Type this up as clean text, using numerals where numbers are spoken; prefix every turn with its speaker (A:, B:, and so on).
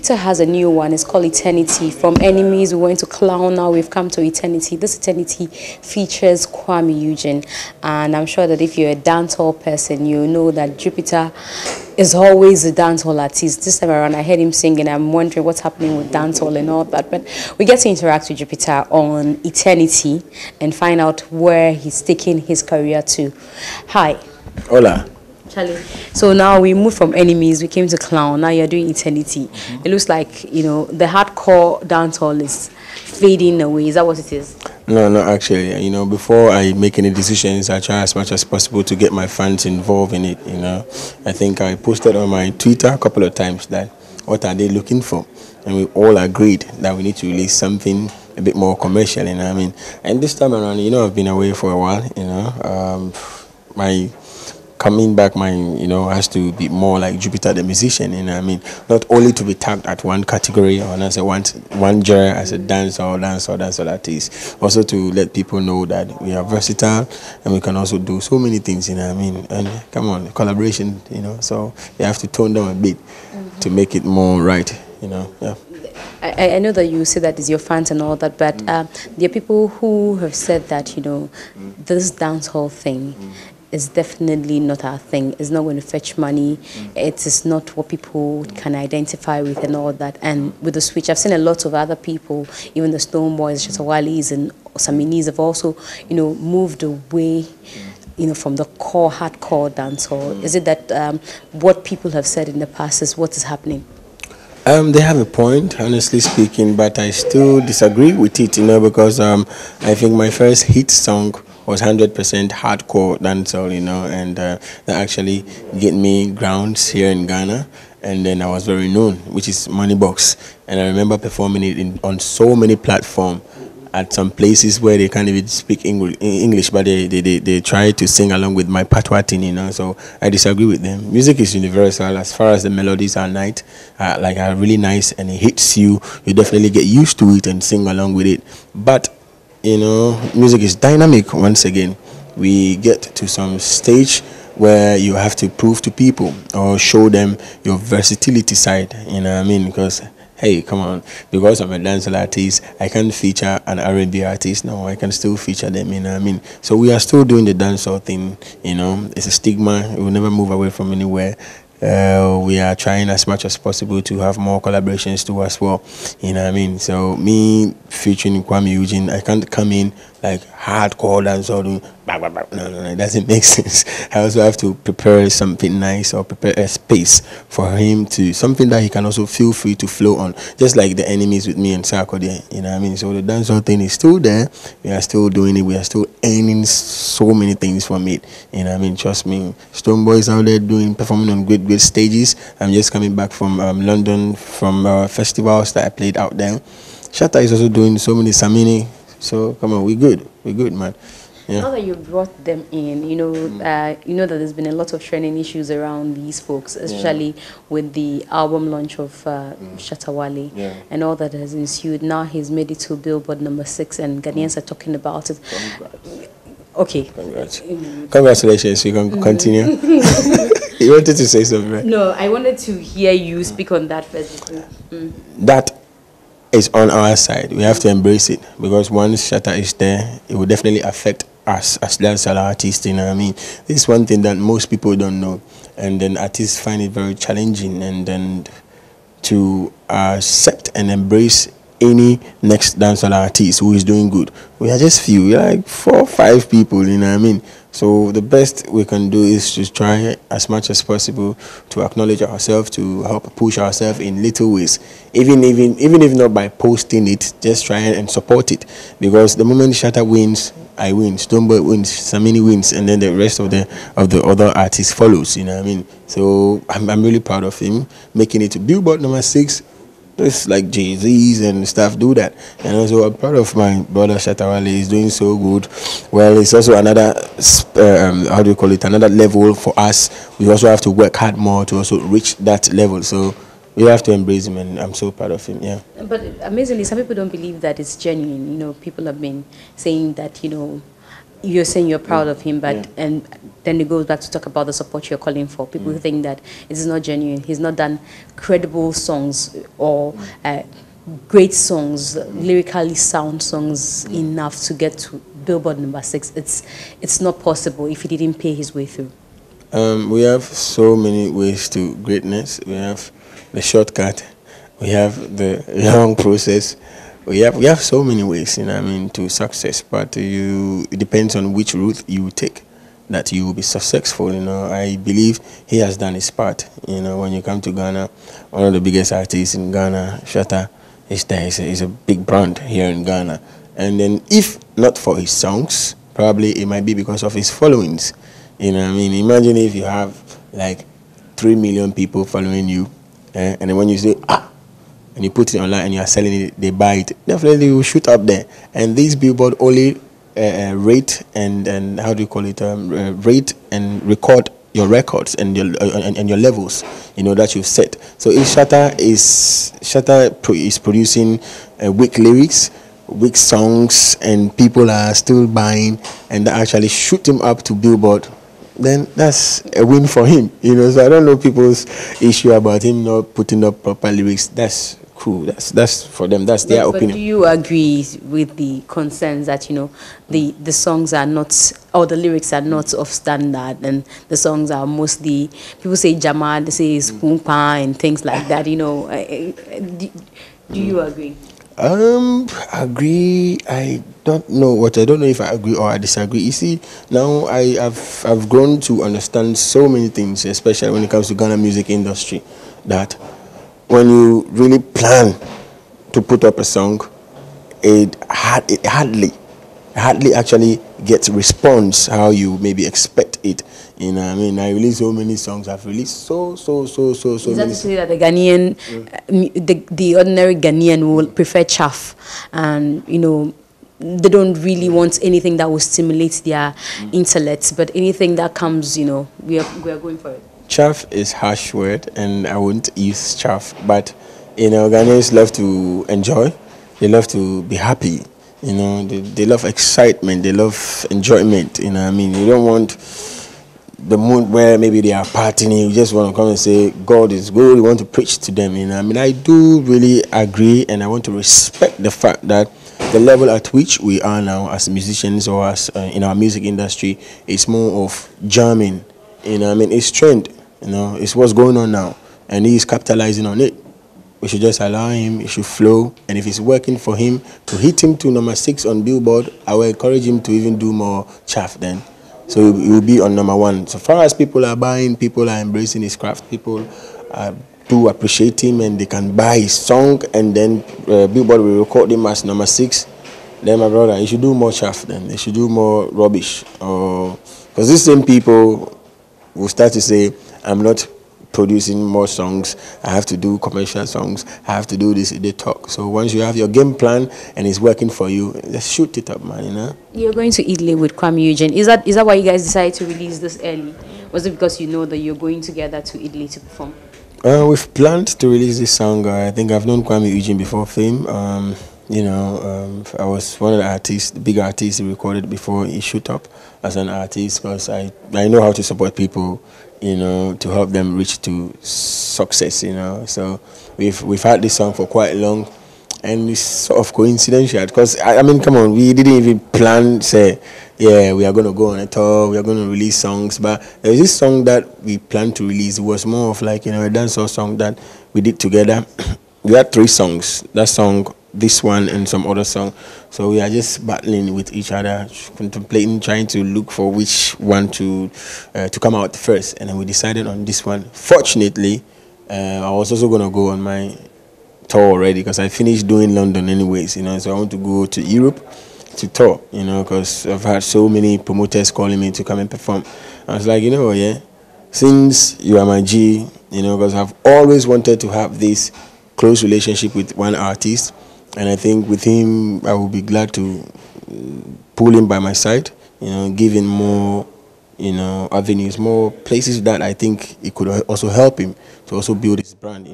A: Jupitar has a new one. It's called Eternity. From enemies, we went to clown. Now we've come to Eternity. This Eternity features Kwame Eugene, and I'm sure that if you're a dancehall person, you know that Jupitar is always a dancehall artist. This time around, I heard him singing. I'm wondering what's happening with dancehall and all that. But we get to interact with Jupitar on Eternity and find out where he's taking his career to. Hi.
B: Hola.
A: Charlie. So now we moved from enemies, we came to clown. Now you're doing Eternity. It looks like, you know, the hardcore dancehall is fading away. Is that what it is?
B: No, actually. You know, before I make any decisions, I try as much as possible to get my fans involved in it. You know, I think I posted on my Twitter a couple of times that what are they looking for, and we all agreed that we need to release something a bit more commercial. You know what I mean? And this time around, you know, I've been away for a while. You know, my coming back, has to be more like Jupitar the musician, you know what I mean? Not only to be tagged at one category or as one genre as a dancehall artist, also to let people know that we are versatile and we can also do so many things, you know what I mean? And come on, collaboration, you know, so you have to tone down a bit to make it more right, you know, yeah.
A: I know that you say that it's your fans and all that, but there are people who have said that, you know, this dancehall thing is definitely not our thing. It's not going to fetch money. It is not what people can identify with and all that. And with the switch, I've seen a lot of other people, even the Stone Boys, Shatawalis and Saminis have also, you know, moved away, you know, from the core hardcore dancehall. Is it that what people have said in the past is what is happening?
B: They have a point, honestly speaking, but I still disagree with it, you know, because I think my first hit song was 100% hardcore dancehall, you know, and that actually get me grounds here in Ghana, and then I was very known, which is Moneybox, and I remember performing it on so many platforms at some places where they can't even speak English, but they try to sing along with my patois thing, you know, so I disagree with them. Music is universal as far as the melodies are are really nice, and it hits you, you definitely get used to it and sing along with it, but you know, music is dynamic. Once again, we get to some stage where you have to prove to people or show them your versatility side, you know what I mean? Because hey, come on, because I'm a dancehall artist, I can't feature an R&B artist. No, I can still feature them, you know what I mean? So we are still doing the dancehall thing, you know. It's a stigma. It will never move away from anywhere. We are trying as much as possible to have more collaborations too as well, you know what I mean? So me featuring Kwame Eugene, I can't come in like hardcore dancehall. No, it doesn't make sense. I also have to prepare something nice or prepare a space for him to, something that he can also feel free to flow on, just like the enemies with me and Sako there, you know what I mean? So the dancehall thing is still there. We are still doing it. We are still earning so many things from it, you know what I mean? Trust me. Stone Boys out there performing on great stages. I'm just coming back from London from festivals that I played out there. Shatta is also doing so many Samini. So come on, we good, man. Yeah.
A: Now that you brought them in, you know that there's been a lot of trending issues around these folks, especially with the album launch of Shatawale and all that has ensued. Now he's made it to Billboard #6, and Ghanaians are talking about it. Okay.
B: Congratulations. You can continue. You wanted to say something, right?
A: No, I wanted to hear you speak on that first.
B: That is on our side. We have to embrace it, because once Shatta is there, it will definitely affect us as dancehall artists, you know what I mean? This is one thing that most people don't know, and then artists find it very challenging, and then to accept and embrace any next dancehall artist who is doing good. We are just few, we are like 4 or 5 people, you know what I mean? So the best we can do is to try as much as possible to acknowledge ourselves, to help push ourselves in little ways, even if not by posting it, just try and support it, because the moment Shatta wins, I win, Stoneboy wins, Samini wins, and then the rest of the other artists follows, you know what I mean? So I'm really proud of him making it to Billboard #6. Just like Jay-Z's and stuff do that. And also I'm proud of my brother Shatawale. He's doing so good. Well, it's also another another level for us. We also have to work hard more to also reach that level. So we have to embrace him, and I'm so proud of him. Yeah.
A: But amazingly, some people don't believe that it's genuine. You know, people have been saying that, you know, you're saying you're proud of him, but and then it goes back to talk about the support you're calling for. People think that it is not genuine. He's not done credible songs or great songs, lyrically sound songs enough to get to Billboard #6. It's not possible if he didn't pay his way through.
B: We have so many ways to greatness. We have the shortcut. We have the long process. We have so many ways, to success. But it depends on which route you take that you will be successful. I believe he has done his part. When you come to Ghana, one of the biggest artists in Ghana, Shatta, is there. He's a big brand here in Ghana. And then, if not for his songs, probably it might be because of his followings. Imagine if you have like 3 million people following you, and then when you say and you put it online and you are selling it, they buy it, definitely you will shoot up there. And these Billboard only rate and how do you call it? Rate and record your records and your levels, that you've set. So if Shatta is producing weak lyrics, weak songs, and people are still buying, and that actually shoot him up to Billboard, then that's a win for him. So I don't know people's issue about him not putting up proper lyrics. That's cool. That's for them. That's their opinion.
A: But do you agree with the concerns that the songs are not, or the lyrics are not of standard, and the songs are mostly, people say jama, they say spoonpa and things like that. Do you agree?
B: Agree. I don't know if I agree or I disagree. You see, now I've grown to understand so many things, especially when it comes to Ghana music industry, that when you really plan to put up a song, it hardly actually gets response how you maybe expect it. I release so many songs. I've released so
A: Is
B: that
A: many. To say that the Ghanaian, the ordinary Ghanaian will prefer chaff, and they don't really want anything that will stimulate their intellect, but anything that comes, we are going for it.
B: Chaff is harsh word, and I won't use chaff. But Ghanaians love to enjoy. They love to be happy. They love excitement. They love enjoyment. You don't want the mood where maybe they are partying. You just want to come and say God is good. You want to preach to them. I do really agree, and I want to respect the fact that the level at which we are now as musicians or as in our music industry is more of jamming. It's trend. It's what's going on now, and he's capitalizing on it. We should just allow him. It should flow, and if it's working for him to hit him to #6 on Billboard, I will encourage him to even do more chaff then. So he will be on #1. So far as people are buying, people are embracing his craft, people do appreciate him, and they can buy his song, and then Billboard will record him as #6. Then my brother, you should do more chaff then. They should do more rubbish. Because these same people will start to say, I'm not producing more songs, I have to do commercial songs, I have to do this, they talk. So once you have your game plan and it's working for you, just shoot it up, man.
A: You're going to Italy with Kwame Eugene. Is that why you guys decided to release this early? Was it because you know that you're going together to Italy to perform?
B: We've planned to release this song. I think I've known Kwame Eugene before fame. I was one of the artists, the big artists he recorded before he shoot up as an artist, because I know how to support people, to help them reach to success, So we've had this song for quite long, and it's sort of coincidental, because come on, we didn't even plan, say, yeah, we are going to go on a tour, we are going to release songs, but there's this song that we planned to release. It was more of like, a dancehall song that we did together. We had 3 songs, that song, this one, and some other song. So we are just battling with each other, contemplating, trying to look for which one to come out first, and then we decided on this one. Fortunately, I was also going to go on my tour already, because I finished doing London anyways, so I want to go to Europe to tour, because I've had so many promoters calling me to come and perform. I was like, since you are my G, because I've always wanted to have this close relationship with one artist, and I think with him I will be glad to pull him by my side, give him more, avenues, more places that I think it could also help him to also build his brand.